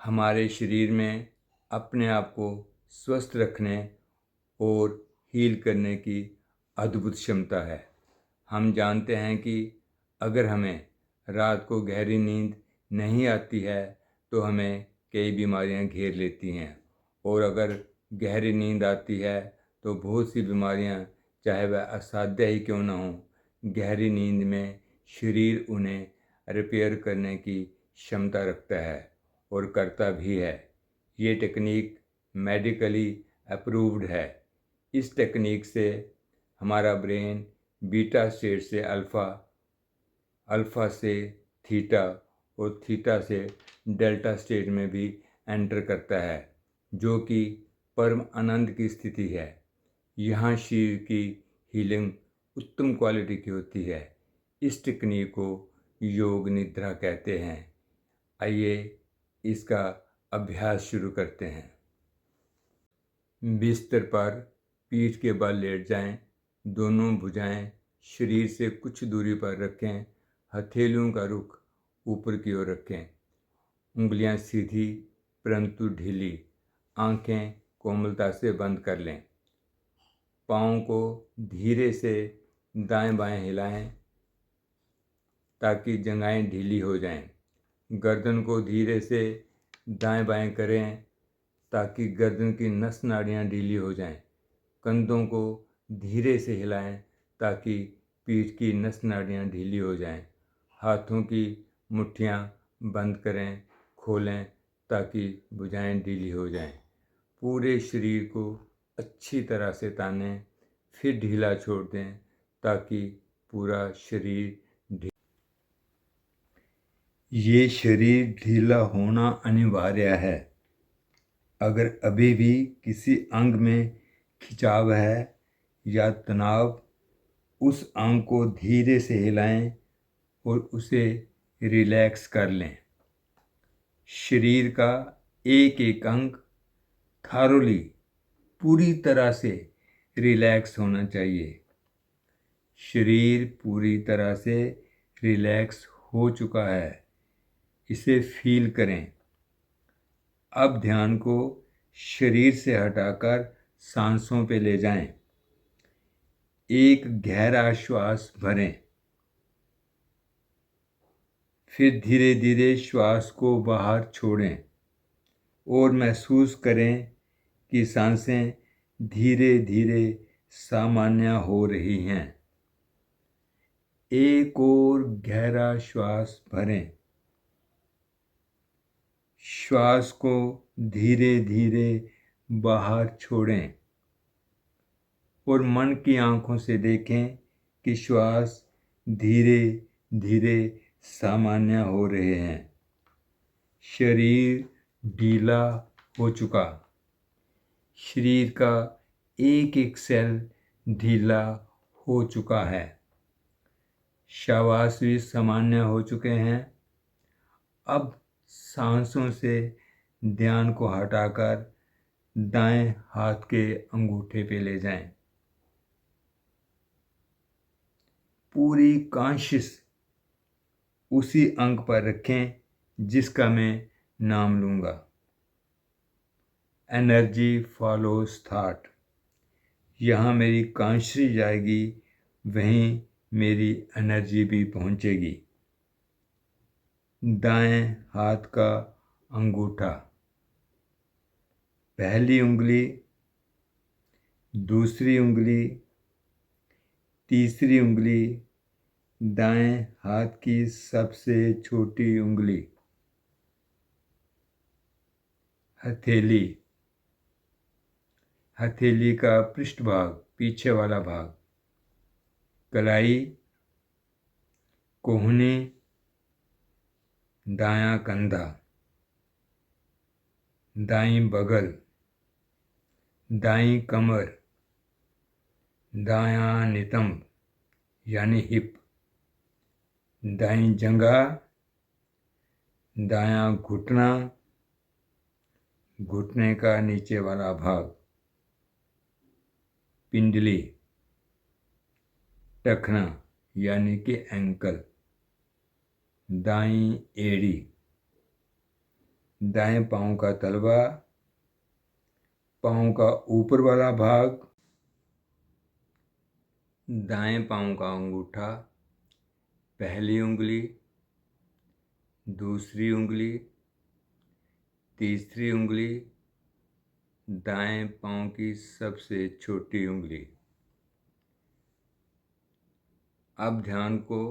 हमारे शरीर में अपने आप को स्वस्थ रखने और हील करने की अद्भुत क्षमता है। हम जानते हैं कि अगर हमें रात को गहरी नींद नहीं आती है तो हमें कई बीमारियां घेर लेती हैं, और अगर गहरी नींद आती है तो बहुत सी बीमारियां, चाहे वह असाध्य ही क्यों ना हो, गहरी नींद में शरीर उन्हें रिपेयर करने की क्षमता रखता है और करता भी है। ये टेक्निक मेडिकली अप्रूव्ड है। इस टेक्निक से हमारा ब्रेन बीटा स्टेट से अल्फ़ा, अल्फ़ा से थीटा और थीटा से डेल्टा स्टेट में भी एंटर करता है, जो कि परम आनंद की स्थिति है। यहाँ शरीर की हीलिंग उत्तम क्वालिटी की होती है। इस टेक्निक को योग निद्रा कहते हैं। आइए इसका अभ्यास शुरू करते हैं। बिस्तर पर पीठ के बल लेट जाएं, दोनों भुजाएं शरीर से कुछ दूरी पर रखें, हथेलियों का रुख ऊपर की ओर रखें, उंगलियां सीधी परंतु ढीली, आंखें कोमलता से बंद कर लें। पाँव को धीरे से दाएं बाएं हिलाएं ताकि जंघाएं ढीली हो जाएं। गर्दन को धीरे से दाएं बाएं करें ताकि गर्दन की नस नाड़ियाँ ढीली हो जाएं। कंधों को धीरे से हिलाएं ताकि पीठ की नस नाड़ियाँ ढीली हो जाएं। हाथों की मुट्ठियाँ बंद करें, खोलें ताकि भुजाएं ढीली हो जाएं। पूरे शरीर को अच्छी तरह से तानें, फिर ढीला छोड़ दें ताकि पूरा शरीर ये शरीर ढीला होना अनिवार्य है। अगर अभी भी किसी अंग में खिंचाव है या तनाव, उस अंग को धीरे से हिलाएं और उसे रिलैक्स कर लें। शरीर का एक एक अंग थारोली पूरी तरह से रिलैक्स होना चाहिए। शरीर पूरी तरह से रिलैक्स हो चुका है, इसे फील करें। अब ध्यान को शरीर से हटाकर सांसों पे ले जाएं। एक गहरा श्वास भरें, फिर धीरे धीरे श्वास को बाहर छोड़ें और महसूस करें कि सांसें धीरे धीरे सामान्य हो रही हैं। एक और गहरा श्वास भरें। श्वास को धीरे धीरे बाहर छोड़ें और मन की आंखों से देखें कि श्वास धीरे धीरे सामान्य हो रहे हैं। शरीर ढीला हो चुका, शरीर का एक एक सेल ढीला हो चुका है। श्वास भी सामान्य हो चुके हैं। अब सांसों से ध्यान को हटाकर दाएं हाथ के अंगूठे पे ले जाएं। पूरी कॉन्शियस उसी अंग पर रखें जिसका मैं नाम लूँगा। Energy follows thought. यहाँ मेरी कॉन्शियस जाएगी, वहीं मेरी एनर्जी भी पहुँचेगी। दाएं हाथ का अंगूठा, पहली उंगली, दूसरी उंगली, तीसरी उंगली, दाएं हाथ की सबसे छोटी उंगली, हथेली, हथेली का पृष्ठभाग, पीछे वाला भाग, कलाई, कोहनी, दायां कंधा, दाईं बगल, दाईं कमर, दायां नितंब यानी हिप, दाईं जंघा, दायां घुटना, घुटने का नीचे वाला भाग, पिंडली, टखना यानी कि एंकल, दाईं एड़ी, दाएं पाँव का तलवा, पाँव का ऊपर वाला भाग, दाएं पाँव का अंगूठा, पहली उंगली, दूसरी उंगली, तीसरी उंगली, दाएं पाँव की सबसे छोटी उंगली। अब ध्यान को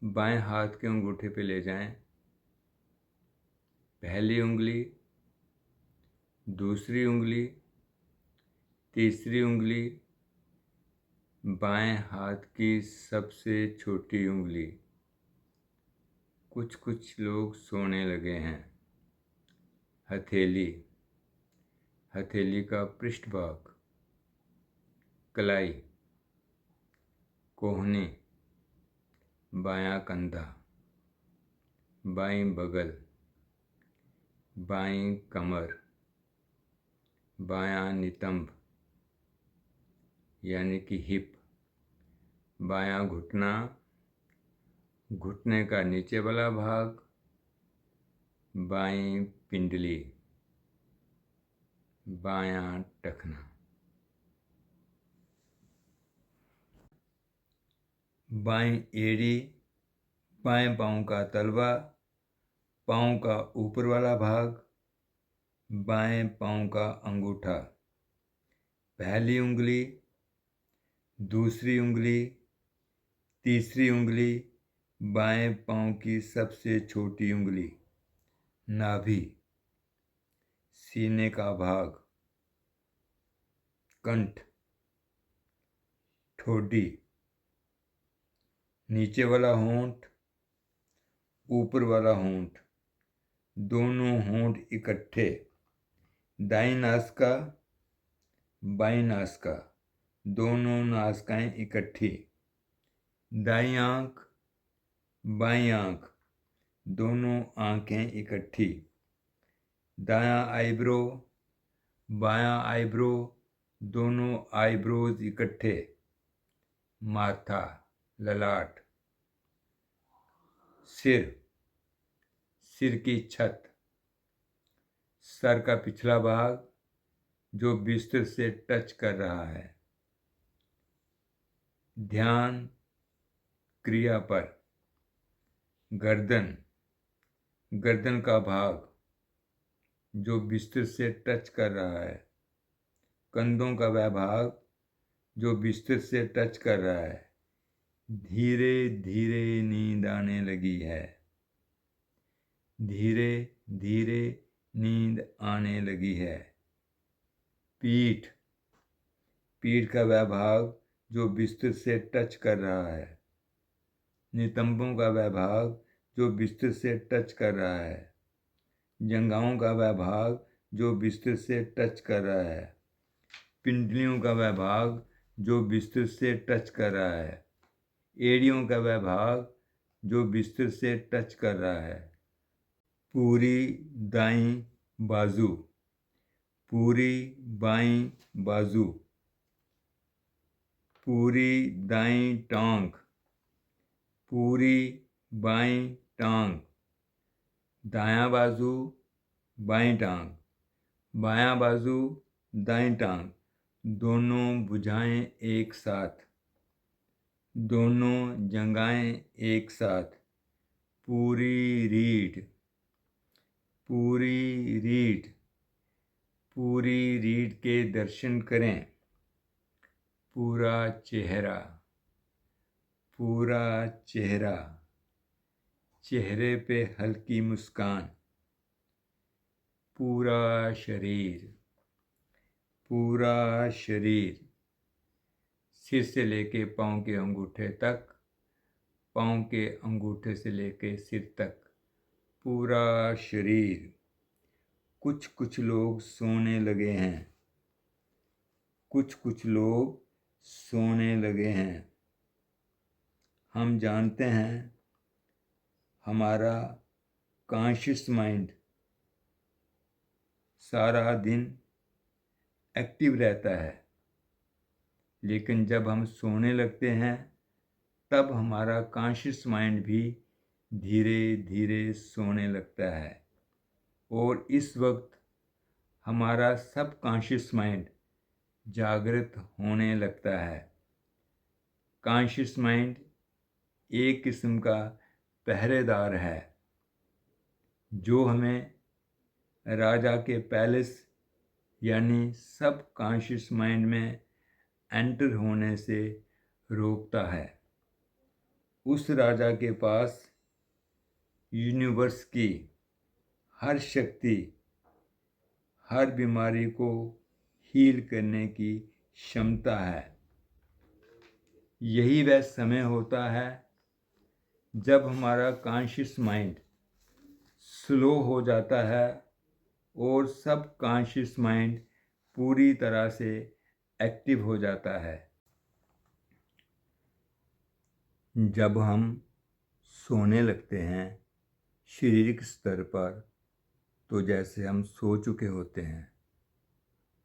बाएं हाथ के अंगूठे पे ले जाएं। पहली उंगली, दूसरी उंगली, तीसरी उंगली, बाएं हाथ की सबसे छोटी उंगली। कुछ कुछ लोग सोने लगे हैं। हथेली, हथेली का पृष्ठभाग, कलाई, कोहनी, बायां कंधा, बाईं बगल, बाईं कमर, बायां नितंब यानी कि हिप, बायां घुटना, घुटने का नीचे वाला भाग, बाईं पिंडली, बायां टखना। बाईं एड़ी, बाएं पाँव का तलवा, पाँव का ऊपर वाला भाग, बाएं पाँव का अंगूठा, पहली उंगली, दूसरी उंगली, तीसरी उंगली, बाएं पाँव की सबसे छोटी उंगली, नाभि, सीने का भाग, कंठ, ठोडी, नीचे वाला होंठ, ऊपर वाला होंठ, दोनों होंठ इकट्ठे, दाईं नासिका, बाईं नासिका, दोनों नासिकाएं इकट्ठी, दाईं आंख, बाईं आंख, दोनों आंखें इकट्ठी, दायां आईब्रो, बायां आईब्रो, दोनों आईब्रोज इकट्ठे, माथा, ललाट, सिर, सिर की छत, सर का पिछला भाग जो बिस्तर से टच कर रहा है। ध्यान क्रिया पर। गर्दन, गर्दन का भाग जो बिस्तर से टच कर रहा है। कंधों का वह भाग जो बिस्तर से टच कर रहा है। धीरे धीरे नींद आने लगी है। धीरे धीरे नींद आने लगी है। पीठ, पीठ का वह भाग जो बिस्तर से टच कर रहा है। नितंबों का वह भाग जो बिस्तर से टच कर रहा है। जंघाओं का वह भाग जो बिस्तर से टच कर रहा है। पिंडलियों का वह भाग जो बिस्तर से टच कर रहा है। एड़ियों का वह भाग जो बिस्तर से टच कर रहा है। पूरी दाईं बाजू, पूरी बाईं बाजू, पूरी दाईं टांग, पूरी बाईं टांग, दायां बाजू, बाईं टांग, बायां बाजू, दाईं टांग, दोनों भुजाएं एक साथ, दोनों जंघाएं एक साथ, पूरी रीढ़, पूरी रीढ़, पूरी रीढ़ के दर्शन करें। पूरा चेहरा, पूरा चेहरा, चेहरे पे हल्की मुस्कान। पूरा शरीर, पूरा शरीर, सिर से लेके पाँव के अंगूठे तक, पाँव के अंगूठे से लेके सिर तक, पूरा शरीर। कुछ कुछ लोग सोने लगे हैं। कुछ कुछ लोग सोने लगे हैं। हम जानते हैं हमारा कॉन्शियस माइंड सारा दिन एक्टिव रहता है, लेकिन जब हम सोने लगते हैं तब हमारा कॉन्शियस माइंड भी धीरे धीरे सोने लगता है। और इस वक्त हमारा सबकॉन्शियस माइंड जागृत होने लगता है। कॉन्शियस माइंड एक किस्म का पहरेदार है जो हमें राजा के पैलेस यानी सबकॉन्शियस माइंड में एंटर होने से रोकता है। उस राजा के पास यूनिवर्स की हर शक्ति, हर बीमारी को हील करने की क्षमता है। यही वह समय होता है जब हमारा कॉन्शियस माइंड स्लो हो जाता है और सब कॉन्शियस माइंड पूरी तरह से एक्टिव हो जाता है। जब हम सोने लगते हैं शारीरिक स्तर पर, तो जैसे हम सो चुके होते हैं,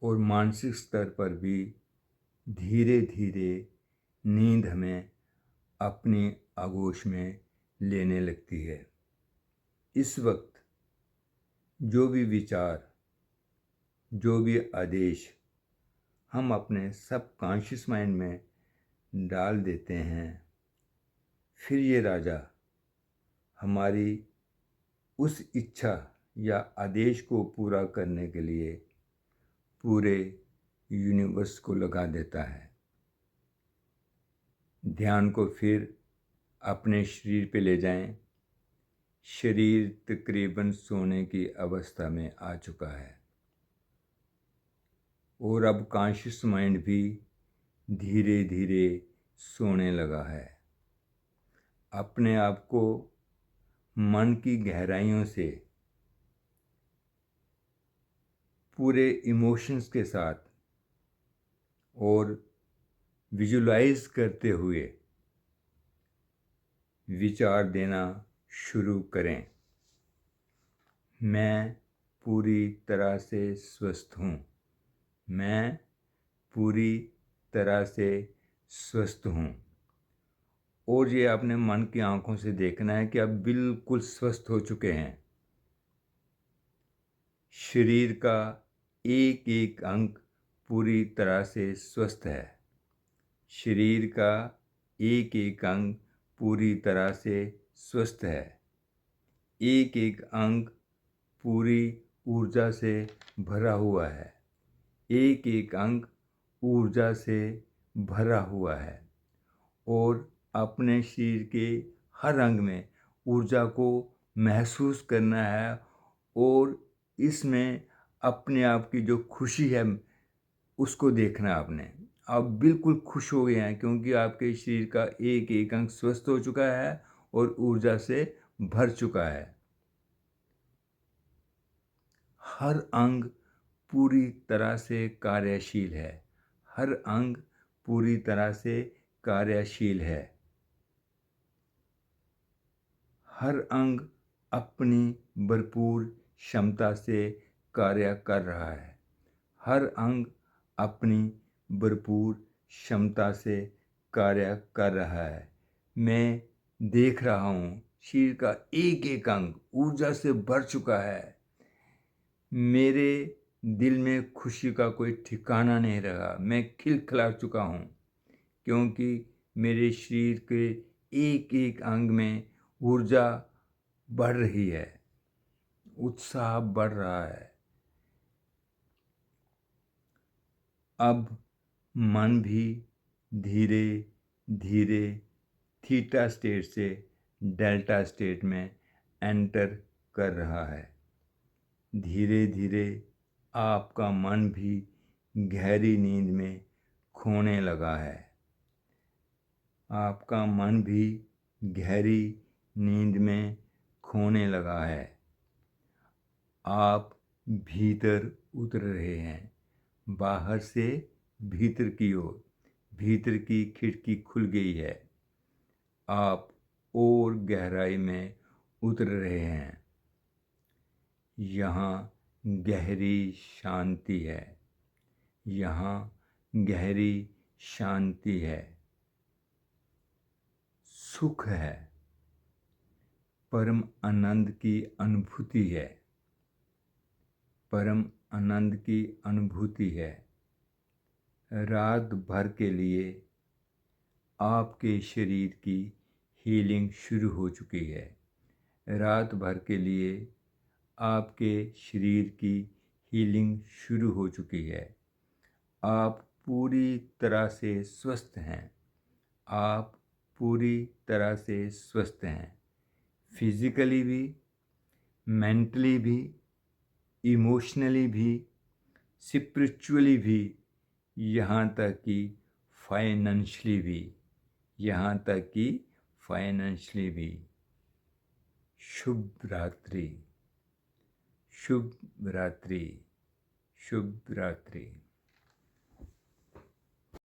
और मानसिक स्तर पर भी धीरे धीरे नींद हमें अपनी आगोश में लेने लगती है। इस वक्त जो भी विचार, जो भी आदेश हम अपने सबकॉन्शियस माइंड में डाल देते हैं, फिर ये राजा हमारी उस इच्छा या आदेश को पूरा करने के लिए पूरे यूनिवर्स को लगा देता है। ध्यान को फिर अपने शरीर पे ले जाएं। शरीर तकरीबन सोने की अवस्था में आ चुका है और अब कॉन्शियस माइंड भी धीरे धीरे सोने लगा है। अपने आप को मन की गहराइयों से पूरे इमोशंस के साथ और विजुलाइज करते हुए विचार देना शुरू करें। मैं पूरी तरह से स्वस्थ हूँ। मैं पूरी तरह से स्वस्थ हूँ। और ये अपने मन की आंखों से देखना है कि आप बिल्कुल स्वस्थ हो चुके हैं। शरीर का एक एक अंग पूरी तरह से स्वस्थ है। शरीर का एक एक अंग पूरी तरह से स्वस्थ है। एक एक अंग पूरी ऊर्जा से भरा हुआ है। एक एक अंग ऊर्जा से भरा हुआ है और अपने शरीर के हर अंग में ऊर्जा को महसूस करना है और इसमें अपने आप की जो खुशी है उसको देखना है आपने। आप बिल्कुल खुश हो गए हैं क्योंकि आपके शरीर का एक एक अंग स्वस्थ हो चुका है और ऊर्जा से भर चुका है। हर अंग पूरी तरह से कार्यशील है। हर अंग पूरी तरह से कार्यशील है। हर अंग अपनी भरपूर क्षमता से कार्य कर रहा है। हर अंग अपनी भरपूर क्षमता से कार्य कर रहा है। मैं देख रहा हूँ शरीर का एक एक अंग ऊर्जा से भर चुका है। मेरे दिल में खुशी का कोई ठिकाना नहीं रहा। मैं खिलखिला चुका हूँ क्योंकि मेरे शरीर के एक एक अंग में ऊर्जा बढ़ रही है, उत्साह बढ़ रहा है। अब मन भी धीरे धीरे थीटा स्टेट से डेल्टा स्टेट में एंटर कर रहा है। धीरे धीरे आपका मन भी गहरी नींद में खोने लगा है। आपका मन भी गहरी नींद में खोने लगा है। आप भीतर उतर रहे हैं, बाहर से भीतर की ओर। भीतर की खिड़की खुल गई है। आप और गहराई में उतर रहे हैं। यहाँ गहरी शांति है। यहाँ गहरी शांति है। सुख है। परम आनंद की अनुभूति है। परम आनंद की अनुभूति है। रात भर के लिए आपके शरीर की हीलिंग शुरू हो चुकी है। रात भर के लिए आपके शरीर की हीलिंग शुरू हो चुकी है। आप पूरी तरह से स्वस्थ हैं। आप पूरी तरह से स्वस्थ हैं, फिजिकली भी, मेंटली भी, इमोशनली भी, स्पिरिचुअली भी, यहाँ तक कि फाइनेंशियली भी, यहाँ तक कि फाइनेंशियली भी। शुभ रात्रि, शुभ रात्रि, शुभ रात्रि।